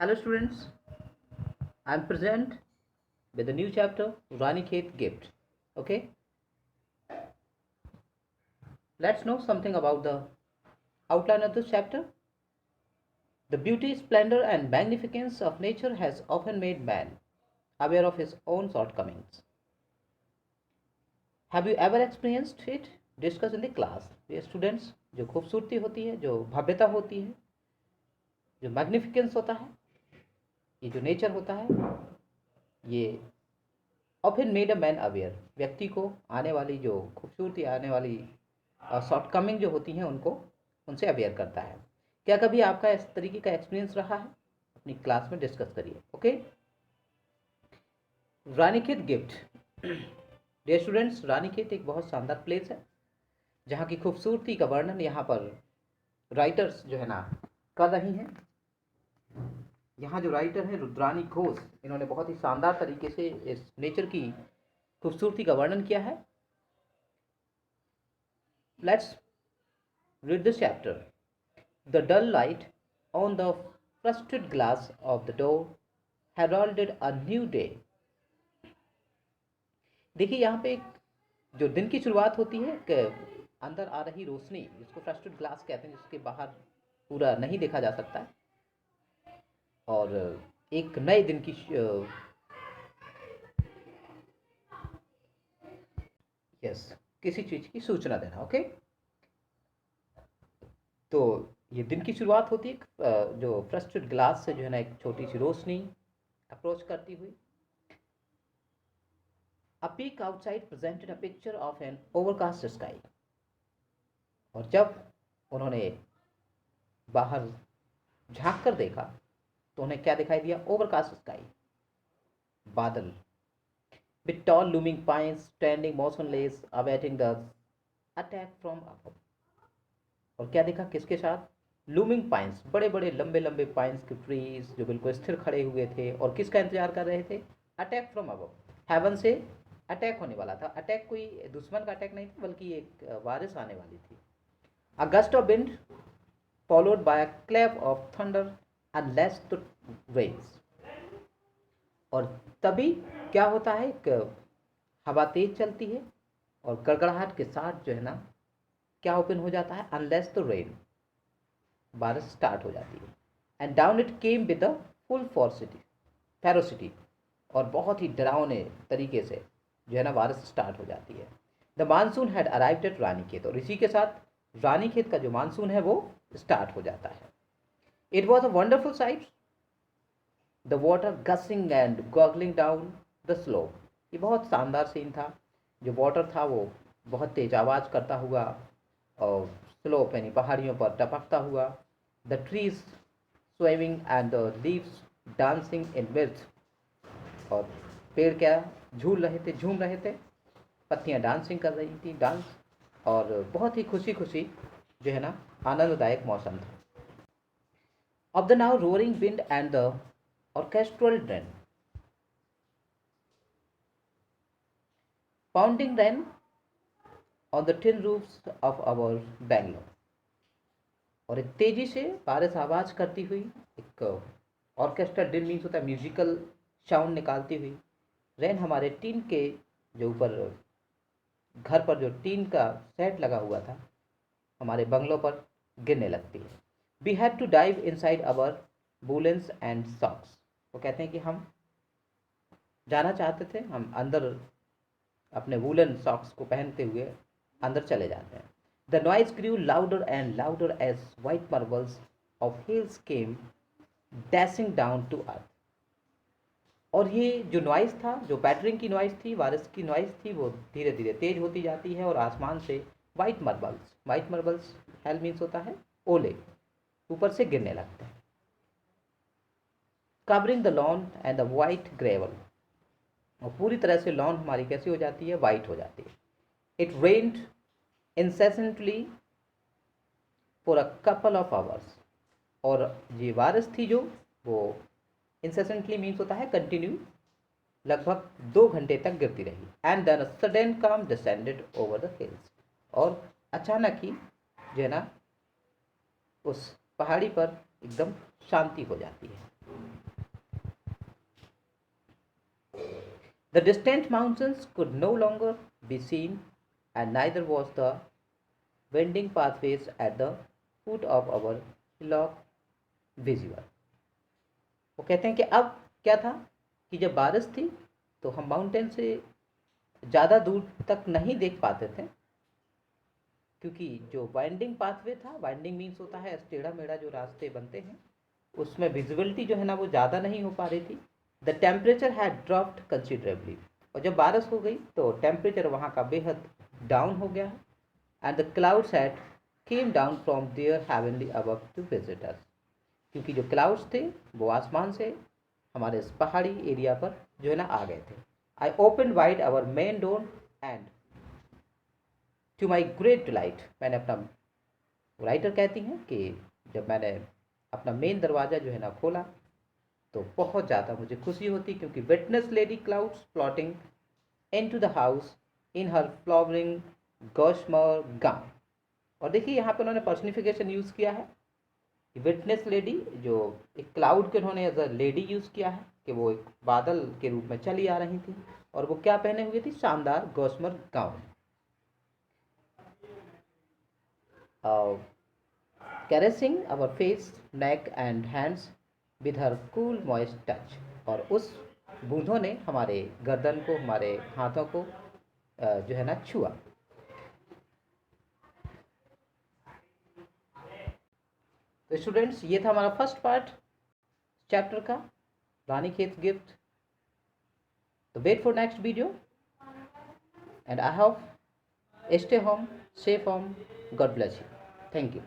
Hello students, I am present with a new chapter Ranikhet Gift. Okay, let's know something about the outline of this chapter. The beauty, splendor, and magnificence of nature has often made man aware of his own shortcomings. Have you ever experienced it? Discuss in the class. ये students जो खूबसूरती होती है, जो भव्यता होती है, जो मैग्निफिकेंस होता है, ये जो नेचर होता है, ये often made a man aware, व्यक्ति को आने वाली जो खूबसूरती, आने वाली शॉर्टकमिंग जो होती हैं उनको उनसे अवेयर करता है। क्या कभी आपका इस तरीके का एक्सपीरियंस रहा है? अपनी क्लास में डिस्कस करिए। Okay, Ranikhet gift. Dear students, Ranikhet एक बहुत शानदार प्लेस है जहाँ की खूबसूरती का वर्णन यहाँ पर राइटर्स जो है ना कर रही हैं। यहाँ जो राइटर है रुद्रानी घोष, इन्होंने बहुत ही शानदार तरीके से इस नेचर की खूबसूरती का वर्णन किया है। Let's read this chapter. The dull light on the frosted glass of the door heralded a new day. देखिए यहाँ पे एक जो दिन की शुरुआत होती है कि अंदर आ रही रोशनी, जिसको फ्रस्टेड ग्लास कहते हैं, जिसके बाहर पूरा नहीं देखा जा सकता, और एक नए दिन की यस किसी चीज की सूचना देना। ओके, तो ये दिन की शुरुआत होती है जो फ्रस्टेड ग्लास से जो है ना एक छोटी सी रोशनी अप्रोच करती हुई। A peek outside presented a picture of an overcast sky. और जब उन्होंने बाहर झांक कर देखा तो उन्हें क्या दिखाई दिया? ओवरकास्ट स्काई, बादल, with tall looming pines standing motionless awaiting the attack from above. और क्या देखा? किसके साथ? लूमिंग पाइन्स, बड़े बड़े लंबे लंबे पाइन्स के ट्रीज जो बिल्कुल स्थिर खड़े हुए थे और किसका इंतजार कर रहे थे? अटैक फ्रॉम अबव, हेवन से अटैक होने वाला था। अटैक कोई दुश्मन का अटैक नहीं था, बल्कि एक बारिश आने वाली थी। A gust of wind followed by a clap of thunder and less the rains. और तभी क्या होता है? हवा तेज चलती है और गड़गड़ाहट के साथ जो है ना क्या ओपन हो जाता है? अनलेस द रेन, बारिश स्टार्ट हो जाती है। And down it came with the full ferocity, और बहुत ही डरावने तरीके से जो है ना बारिश स्टार्ट हो जाती है। The monsoon had arrived at Ranikhet, और इसी के साथ रानीखेत का जो मानसून है वो स्टार्ट हो जाता है। It was a wonderful sight, the water gushing and gurgling down the slope. ये बहुत शानदार सीन था। जो वाटर था वो बहुत तेज आवाज़ करता हुआ और स्लोप यानी पहाड़ियों पर टपकता हुआ। The trees swaying and the leaves dancing in mirth, और पेड़ क्या झूल रहे थे, झूम रहे थे, पत्तियां डांसिंग कर रही थी, डांस, और बहुत ही खुशी खुशी जो है ना आनंददायक मौसम था। Of the now roaring wind and the orchestral drain, pounding rain on the tin roofs of our Bangalore. और एक तेजी से बारिश आवाज करती हुई, एक ऑर्केस्ट्रा डिन मीन्स होता है म्यूजिकल साउंड निकालती हुई, रेन हमारे टीन के जो ऊपर घर पर जो टीन का सेट लगा हुआ था हमारे बंगलों पर गिरने लगती है। We had to dive inside our woollens and socks. वो कहते हैं कि हम जाना चाहते थे, हम अंदर अपने वूलन सॉक्स को पहनते हुए अंदर चले जाते हैं। The noise grew louder and louder as white marbles of hills came dashing down to earth. और ये जो नॉइज़ था, जो पैटरिंग की नॉइज़ थी, बारिश की नॉइज़ थी, वो धीरे धीरे तेज होती जाती है और आसमान से वाइट मार्बल्स हेल मीन्स होता है ओले, ऊपर से गिरने लगते हैं। Covering the lawn and the white gravel, और पूरी तरह से लॉन हमारी कैसी हो जाती है? वाइट हो जाती है। It rained incessantly for a couple of hours, और ये बारिश थी जो वो इंसेसेंटली मीन्स होता है कंटिन्यू, लगभग 2 घंटे तक गिरती रही। एंड देन सडन काम डिसेंडेड ओवर द हिल्स, और अचानक ही जो है ना उस पहाड़ी पर एकदम शांति हो जाती है। The distant mountains could no longer be seen, and neither was the winding pathways at the foot of our hillock visible. वो कहते हैं कि अब क्या था कि जब बारिश थी तो हम माउंटेन से ज़्यादा दूर तक नहीं देख पाते थे, क्योंकि जो वाइंडिंग पाथवे था, वाइंडिंग मीन्स होता है टेढ़ा मेढ़ा जो रास्ते बनते हैं, उसमें विजिबिलिटी जो है ना वो ज़्यादा नहीं हो पा रही थी. The temperature had dropped considerably. और जब बारिश हो गई तो टेम्परेचर वहाँ का बेहद डाउन हो गया. And the clouds had come down from their heavenly above to visit us. क्योंकि जो क्लाउड्स थे वो आसमान से हमारे इस पहाड़ी एरिया पर जो है ना आ गए थे. I open wide our main door and to my great delight, मैंने अपना, राइटर कहती हैं कि जब मैंने अपना मेन दरवाज़ा जो है ना खोला तो बहुत ज़्यादा मुझे खुशी होती, क्योंकि witness lady clouds plotting into the house in her flowering gossamer gown. और देखिए यहाँ पे उन्होंने पर्सनिफिकेशन यूज़ किया है. विटनेस लेडी, जो एक क्लाउड के उन्होंने एज अ लेडी यूज़ किया है कि वो एक बादल के रूप में चली आ रही थी, और वो क्या पहने हुए थी, शानदार gossamer gown. Caressing our face, neck and hands with her cool moist touch. और उस बूंदों ने हमारे गर्दन को, हमारे हाथों को जो है ना छुआ. तो स्टूडेंट्स, ये था हमारा फर्स्ट पार्ट चैप्टर का, रानीखेत गिफ्ट. तो wait for next video and I hope stay home, safe home. God bless you. Thank you.